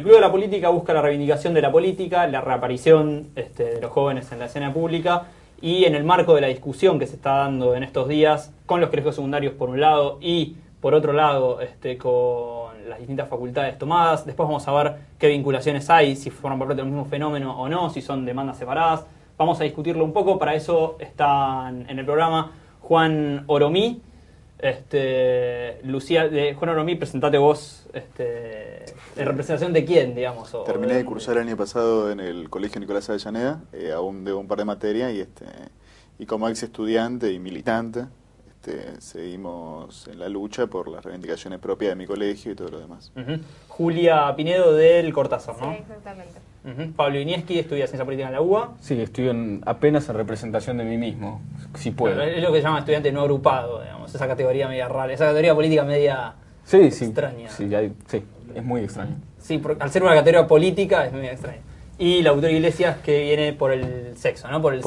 Club de la Política busca la reivindicación de la política, la reaparición de los jóvenes en la escena pública y en el marco de la discusión que se está dando en estos días con los colegios secundarios por un lado y por otro lado con las distintas facultades tomadas. Después vamos a ver qué vinculaciones hay, si forman parte del mismo fenómeno o no, si son demandas separadas. Vamos a discutirlo un poco, para eso están en el programa Juan Oromí. Juan Oromí, presentate vos, en representación de quién, digamos. Terminé de cursar el año pasado en el Colegio Nicolás Avellaneda, aún debo un par de materias, y como ex estudiante y militante, seguimos en la lucha por las reivindicaciones propias de mi colegio y todo lo demás. Julia Pinedo del Cortázar, ¿no? Sí, exactamente. Pablo Inieski, estudia Ciencia Política en la UBA. Sí, estoy apenas en representación de mí mismo, si puedo. Claro, es lo que se llama estudiante no agrupado, digamos, esa categoría media rara, esa categoría política media extraña. Sí, es muy extraño. Sí, al ser una categoría política es media extraña. Y la autora Iglesias, que viene por el sexo, ¿no? Por el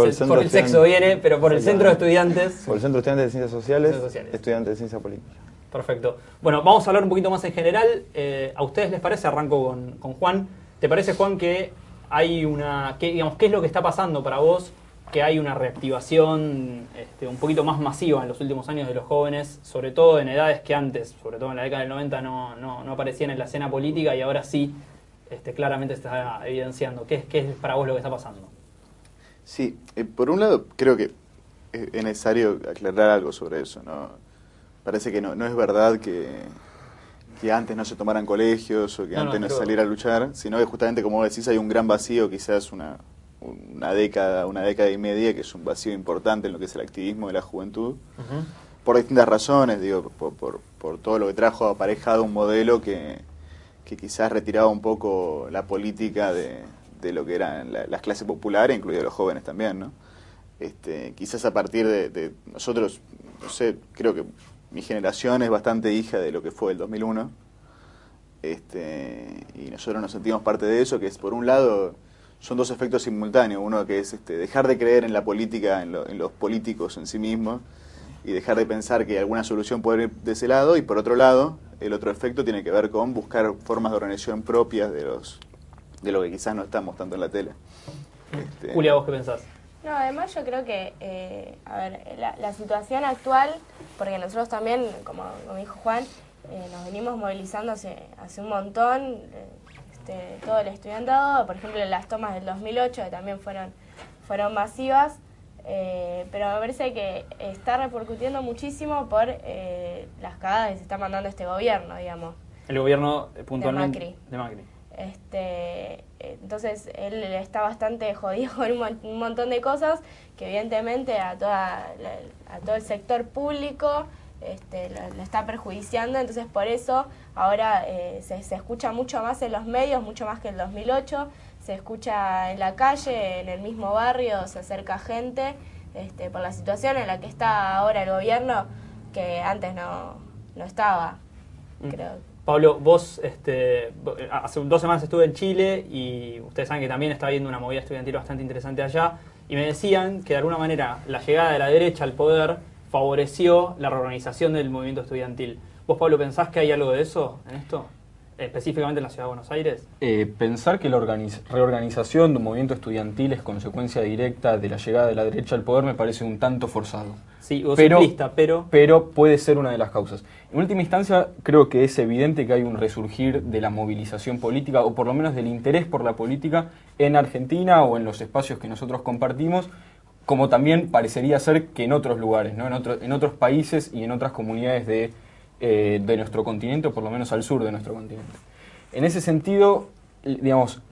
sexo viene, pero por el Centro de Estudiantes. Por el Centro de Estudiantes de Ciencias Sociales, estudiante de Ciencia Política. Perfecto. Bueno, vamos a hablar un poquito más en general. ¿A ustedes les parece? Arranco con Juan. ¿Te parece, Juan, que hay qué es lo que está pasando para vos? Que hay una reactivación un poquito más masiva en los últimos años de los jóvenes, sobre todo en edades que antes, sobre todo en la década del 90, no aparecían en la escena política y ahora sí. Claramente se está evidenciando. ¿Qué es para vos lo que está pasando? Sí, por un lado creo que es necesario aclarar algo sobre eso, ¿no? Parece que no es verdad que antes no se tomaran colegios o que antes no se saliera a luchar, sino que justamente, como vos decís, hay un gran vacío, quizás una década y media, que es un vacío importante en lo que es el activismo de la juventud, por distintas razones, digo, por todo lo que trajo aparejado un modelo que quizás retiraba un poco la política de lo que eran las clases populares, incluidos los jóvenes también, ¿no? Quizás a partir de nosotros, no sé, creo que mi generación es bastante hija de lo que fue el 2001, y nosotros nos sentimos parte de eso, que es, por un lado, son dos efectos simultáneos. Uno que es dejar de creer en la política, en los políticos en sí mismos, y dejar de pensar que alguna solución puede ir de ese lado, y por otro lado, el otro efecto tiene que ver con buscar formas de organización propias de lo que quizás no estamos tanto en la tele. Julia, ¿vos qué pensás? No, además yo creo que, la situación actual, porque nosotros también, como dijo Juan, nos venimos movilizando hace un montón, todo el estudiantado, por ejemplo las tomas del 2008 que también fueron masivas, pero me parece que está repercutiendo muchísimo por las cagadas que se está mandando este gobierno, digamos. El gobierno puntualmente de Macri. De Macri. Entonces él está bastante jodido con un montón de cosas que evidentemente a todo el sector público lo está perjudiciando. Entonces por eso ahora se escucha mucho más en los medios, mucho más que en el 2008. Se escucha en la calle, en el mismo barrio, se acerca gente por la situación en la que está ahora el gobierno, que antes no estaba, creo. Pablo, vos hace 2 semanas estuve en Chile y ustedes saben que también está habiendo una movida estudiantil bastante interesante allá, y me decían que de alguna manera la llegada de la derecha al poder favoreció la reorganización del movimiento estudiantil. ¿Vos, Pablo, pensás que hay algo de eso en esto? Específicamente en la ciudad de Buenos Aires. Pensar que la reorganización de un movimiento estudiantil es consecuencia directa de la llegada de la derecha al poder me parece un tanto forzado. Sí, vos simplista, pero puede ser una de las causas. En última instancia, creo que es evidente que hay un resurgir de la movilización política, o por lo menos del interés por la política en Argentina o en los espacios que nosotros compartimos, como también parecería ser que en otros lugares, ¿no? En otros países y en otras comunidades de nuestro continente, o por lo menos al sur de nuestro continente. En ese sentido, digamos,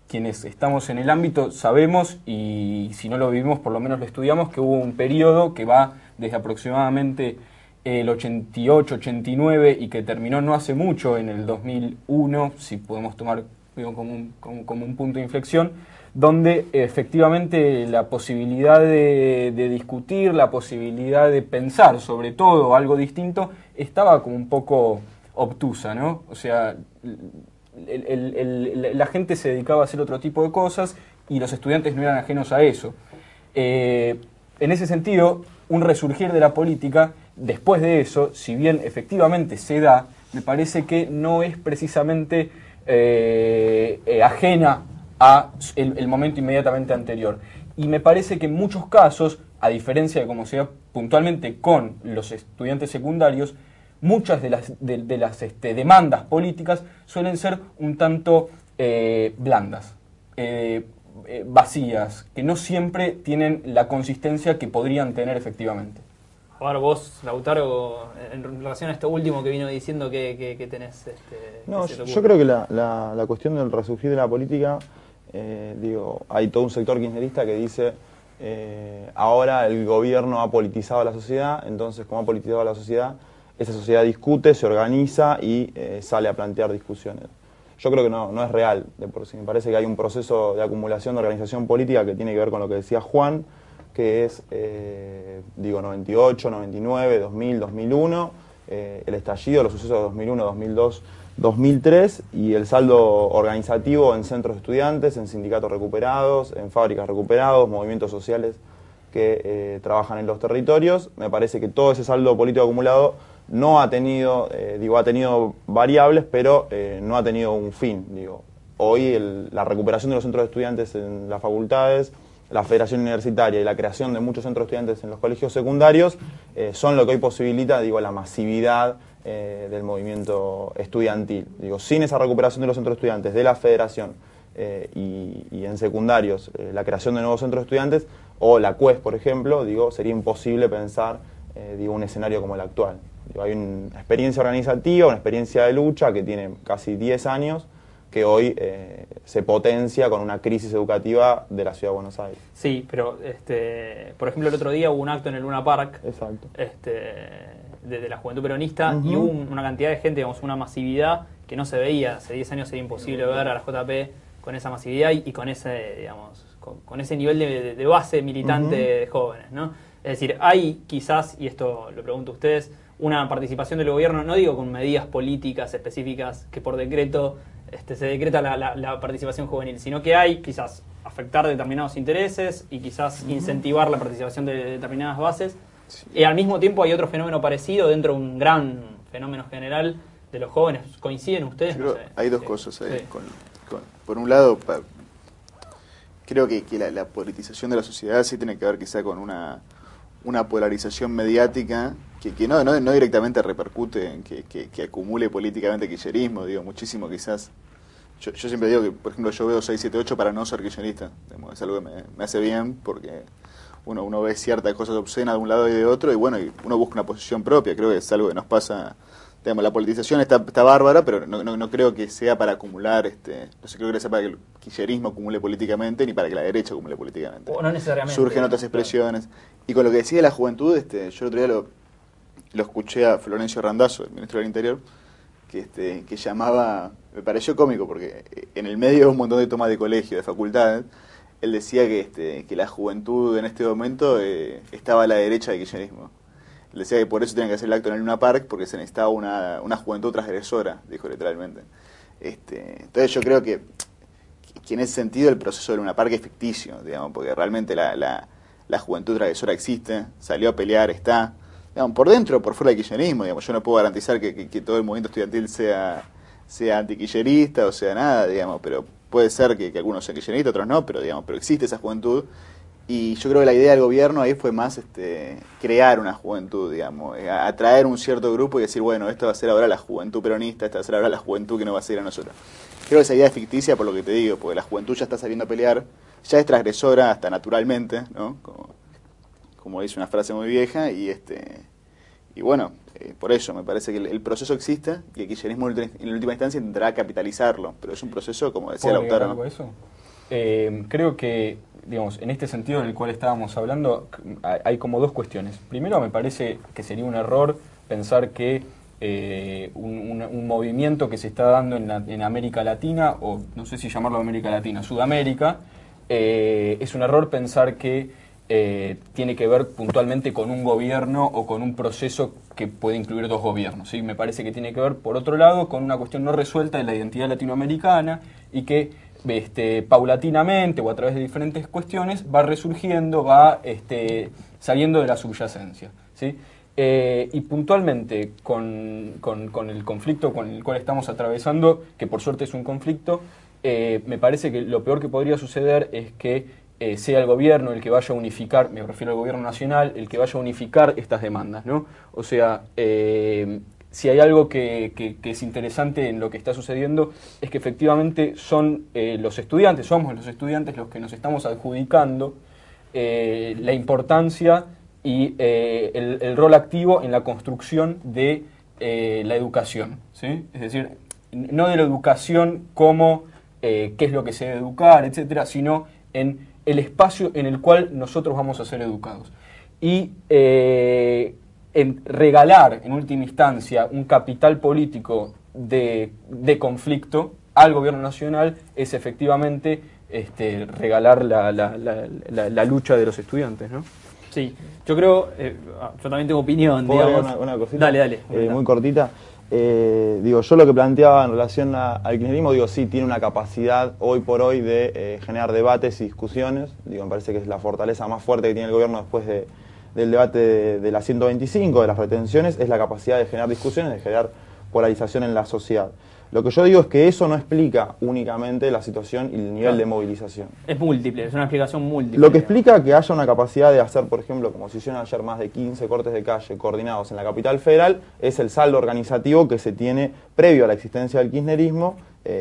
quienes estamos en el ámbito sabemos, y si no lo vivimos por lo menos lo estudiamos, que hubo un periodo que va desde aproximadamente el 88, 89 y que terminó no hace mucho, en el 2001, si podemos tomar como un punto de inflexión, donde efectivamente la posibilidad de discutir, la posibilidad de pensar sobre todo algo distinto, estaba como un poco obtusa, ¿no? O sea, la gente se dedicaba a hacer otro tipo de cosas y los estudiantes no eran ajenos a eso. En ese sentido, un resurgir de la política, después de eso, si bien efectivamente se da, me parece que no es precisamente ajena a el momento inmediatamente anterior. Y me parece que en muchos casos, a diferencia de como se da puntualmente con los estudiantes secundarios, muchas de las demandas políticas suelen ser un tanto blandas, vacías, que no siempre tienen la consistencia que podrían tener efectivamente. Ahora vos, Lautaro, en relación a esto último que vino diciendo que tenés... No, yo creo que la cuestión del resurgir de la política, hay todo un sector kirchnerista que dice ahora el gobierno ha politizado a la sociedad, entonces como ha politizado a la sociedad, esa sociedad discute, se organiza y sale a plantear discusiones. Yo creo que no es real de por sí. Me parece que hay un proceso de acumulación de organización política que tiene que ver con lo que decía Juan, que es, 98, 99, 2000, 2001, el estallido, los sucesos de 2001, 2002, 2003 y el saldo organizativo en centros de estudiantes, en sindicatos recuperados, en fábricas recuperados, movimientos sociales que trabajan en los territorios. Me parece que todo ese saldo político acumulado no ha tenido, ha tenido variables, pero no ha tenido un fin. Hoy la recuperación de los centros de estudiantes en las facultades, la Federación Universitaria y la creación de muchos centros de estudiantes en los colegios secundarios son lo que hoy posibilita, la masividad del movimiento estudiantil. Sin esa recuperación de los centros de estudiantes, de la Federación y en secundarios, la creación de nuevos centros de estudiantes o la CUES, por ejemplo, sería imposible pensar un escenario como el actual. Hay una experiencia organizativa, una experiencia de lucha que tiene casi 10 años, que hoy se potencia con una crisis educativa de la Ciudad de Buenos Aires. Sí, pero por ejemplo el otro día hubo un acto en el Luna Park. Exacto. De la Juventud Peronista y hubo una cantidad de gente, una masividad que no se veía. Hace 10 años era imposible ver a la JP con esa masividad y con ese, con ese nivel de base militante de jóvenes, ¿no? Es decir, hay quizás, y esto lo pregunto a ustedes, una participación del gobierno, no digo con medidas políticas específicas que por decreto se decreta la participación juvenil, sino que hay quizás afectar determinados intereses y quizás incentivar la participación de determinadas bases. Sí. Y al mismo tiempo hay otro fenómeno parecido dentro de un gran fenómeno general de los jóvenes. ¿Coinciden ustedes? No sé. Hay dos cosas ahí. Sí. Por un lado, creo que la politización de la sociedad sí tiene que ver quizá con una polarización mediática que no directamente repercute en que acumule políticamente kirchnerismo, muchísimo quizás. Yo siempre digo que, por ejemplo, yo veo 678 para no ser kirchnerista. Es algo que me hace bien porque uno ve ciertas cosas obscenas de un lado y de otro y uno busca una posición propia. Creo que es algo que nos pasa. La politización está bárbara, pero no creo que sea para acumular, no sé, creo que sea para que el kirchnerismo acumule políticamente ni para que la derecha acumule políticamente. O no necesariamente. Surgen otras expresiones. Claro. Y con lo que decía de la juventud, yo el otro día lo escuché a Florencio Randazzo, el ministro del Interior, que llamaba, me pareció cómico porque en el medio de un montón de tomas de colegio, de facultades, él decía que la juventud en este momento estaba a la derecha del kirchnerismo. Él decía que por eso tenían que hacer el acto en el Luna Park, porque se necesitaba una juventud transgresora, dijo literalmente. Entonces yo creo que en ese sentido el proceso del Luna Park es ficticio, porque realmente la juventud transgresora existe, salió a pelear, está, por dentro o por fuera del kirchnerismo. Yo no puedo garantizar que todo el movimiento estudiantil sea antikirchnerista o sea nada, pero puede ser que algunos sean kirchneristas, otros no, pero existe esa juventud. Y yo creo que la idea del gobierno ahí fue más crear una juventud, atraer un cierto grupo y decir, bueno, esto va a ser ahora la juventud peronista, esta va a ser ahora la juventud que nos va a seguir a nosotros. Creo que esa idea es ficticia por lo que te digo, porque la juventud ya está saliendo a pelear, ya es transgresora hasta naturalmente, ¿no? Como dice una frase muy vieja, y bueno, por eso me parece que el proceso existe y el kirchnerismo en última instancia intentará capitalizarlo, pero es un proceso, como decía Lautaro, ¿no? Eso? Creo que, en este sentido en el cual estábamos hablando, hay como dos cuestiones. Primero, me parece que sería un error pensar que un movimiento que se está dando en América Latina, o no sé si llamarlo América Latina, Sudamérica, es un error pensar que tiene que ver puntualmente con un gobierno o con un proceso que puede incluir dos gobiernos, ¿sí? Me parece que tiene que ver, por otro lado, con una cuestión no resuelta de la identidad latinoamericana y que paulatinamente o a través de diferentes cuestiones va resurgiendo, va saliendo de la subyacencia, ¿sí? Y puntualmente con el conflicto con el cual estamos atravesando, que por suerte es un conflicto, me parece que lo peor que podría suceder es que sea el gobierno el que vaya a unificar, me refiero al gobierno nacional, el que vaya a unificar estas demandas, ¿no? O sea, si hay algo que es interesante en lo que está sucediendo, es que efectivamente son los estudiantes, somos los estudiantes los que nos estamos adjudicando la importancia y el rol activo en la construcción de la educación, ¿sí? Es decir, no de la educación como qué es lo que se debe educar, etcétera, sino en el espacio en el cual nosotros vamos a ser educados. Y en regalar, en última instancia, un capital político de conflicto al gobierno nacional es efectivamente regalar la lucha de los estudiantes, ¿no? Sí, yo creo, yo también tengo opinión, ¿Puedo digamos. agregar una cosita? Dale. Muy cortita. Digo, yo lo que planteaba en relación al kirchnerismo, digo, sí, tiene una capacidad hoy por hoy de generar debates y discusiones. Digo, me parece que es la fortaleza más fuerte que tiene el gobierno después del debate de la 125, de las retenciones, es la capacidad de generar discusiones, de generar polarización en la sociedad. Lo que yo digo es que eso no explica únicamente la situación y el nivel de movilización. Es múltiple, es una explicación múltiple. Lo que explica que haya una capacidad de hacer, por ejemplo, como se hicieron ayer más de 15 cortes de calle coordinados en la capital federal, es el saldo organizativo que se tiene previo a la existencia del kirchnerismo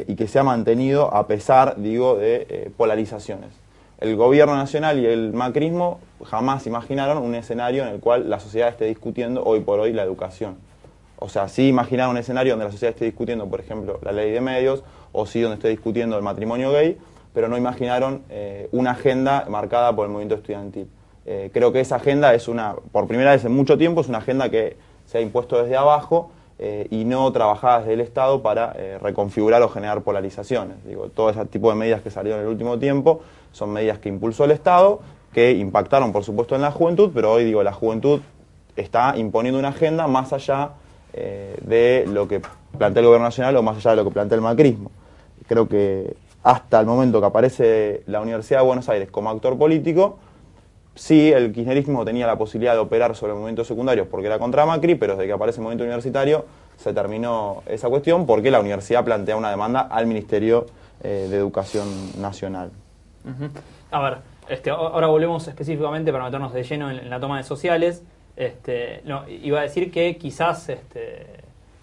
y que se ha mantenido a pesar, digo, de polarizaciones. El gobierno nacional y el macrismo jamás imaginaron un escenario en el cual la sociedad esté discutiendo hoy por hoy la educación. O sea, sí imaginaron un escenario donde la sociedad esté discutiendo, por ejemplo, la ley de medios, o sí donde esté discutiendo el matrimonio gay, pero no imaginaron una agenda marcada por el movimiento estudiantil. Creo que esa agenda es por primera vez en mucho tiempo, es una agenda que se ha impuesto desde abajo y no trabajada desde el Estado para reconfigurar o generar polarizaciones. Digo, todo ese tipo de medidas que salieron en el último tiempo son medidas que impulsó el Estado, que impactaron, por supuesto, en la juventud, pero hoy, digo, la juventud está imponiendo una agenda más allá de lo que plantea el gobierno nacional o más allá de lo que plantea el macrismo. Creo que hasta el momento que aparece la Universidad de Buenos Aires como actor político, sí, el kirchnerismo tenía la posibilidad de operar sobre movimientos secundarios porque era contra Macri, pero desde que aparece el movimiento universitario se terminó esa cuestión porque la universidad plantea una demanda al Ministerio de Educación Nacional. A ver, ahora volvemos específicamente para meternos de lleno en la toma de sociales. Iba a decir que quizás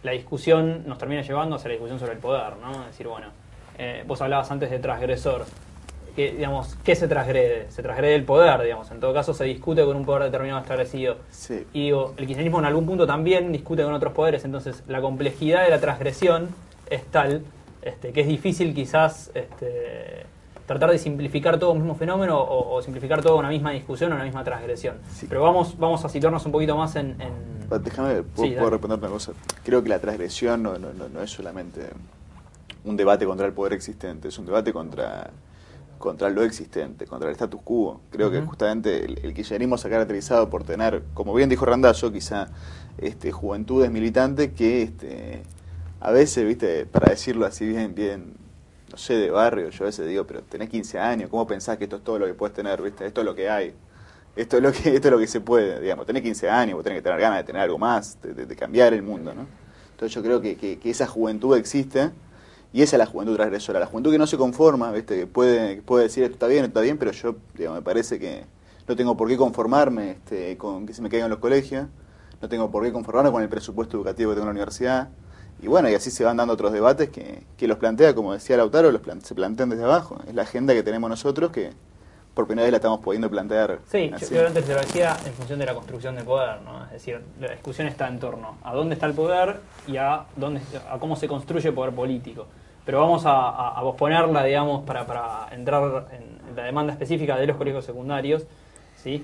la discusión nos termina llevando hacia la discusión sobre el poder, ¿no? Es decir, bueno, vos hablabas antes de transgresor. Digamos, ¿qué se transgrede? Se transgrede el poder, digamos. En todo caso, se discute con un poder determinado establecido. Sí. Y digo, el kirchnerismo en algún punto también discute con otros poderes. Entonces, la complejidad de la transgresión es tal que es difícil quizás tratar de simplificar todo un mismo fenómeno o simplificar toda una misma discusión o una misma transgresión. Sí. Pero vamos a situarnos un poquito más en... Déjame, ¿puedo responder una cosa? Creo que la transgresión no es solamente un debate contra el poder existente, es un debate contra lo existente, contra el status quo. Creo que justamente el kirchnerismo se ha caracterizado por tener, como bien dijo Randazzo, quizá juventudes militantes que a veces, viste, para decirlo así bien, no sé, de barrio, yo a veces digo, pero tenés 15 años, ¿cómo pensás que esto es todo lo que puedes tener, viste? Esto es lo que hay. Esto es lo que se puede, digamos. Tenés 15 años, vos tenés que tener ganas de tener algo más, de cambiar el mundo, ¿no? Entonces yo creo que esa juventud existe. Y esa es la juventud transgresora, la juventud que no se conforma, ¿viste? Que puede decir esto está bien, pero yo, digamos, me parece que no tengo por qué conformarme con que se me caigan los colegios, no tengo por qué conformarme con el presupuesto educativo que tengo en la universidad. Y bueno, y así se van dando otros debates que los plantea, como decía Lautaro, se plantean desde abajo. Es la agenda que tenemos nosotros que por primera vez la estamos pudiendo plantear. Sí, yo antes te lo decía en función de la construcción de poder, ¿no? Es decir, la discusión está en torno a dónde está el poder y a cómo se construye el poder político. Pero vamos a posponerla, digamos, para entrar en la demanda específica de los colegios secundarios, ¿sí?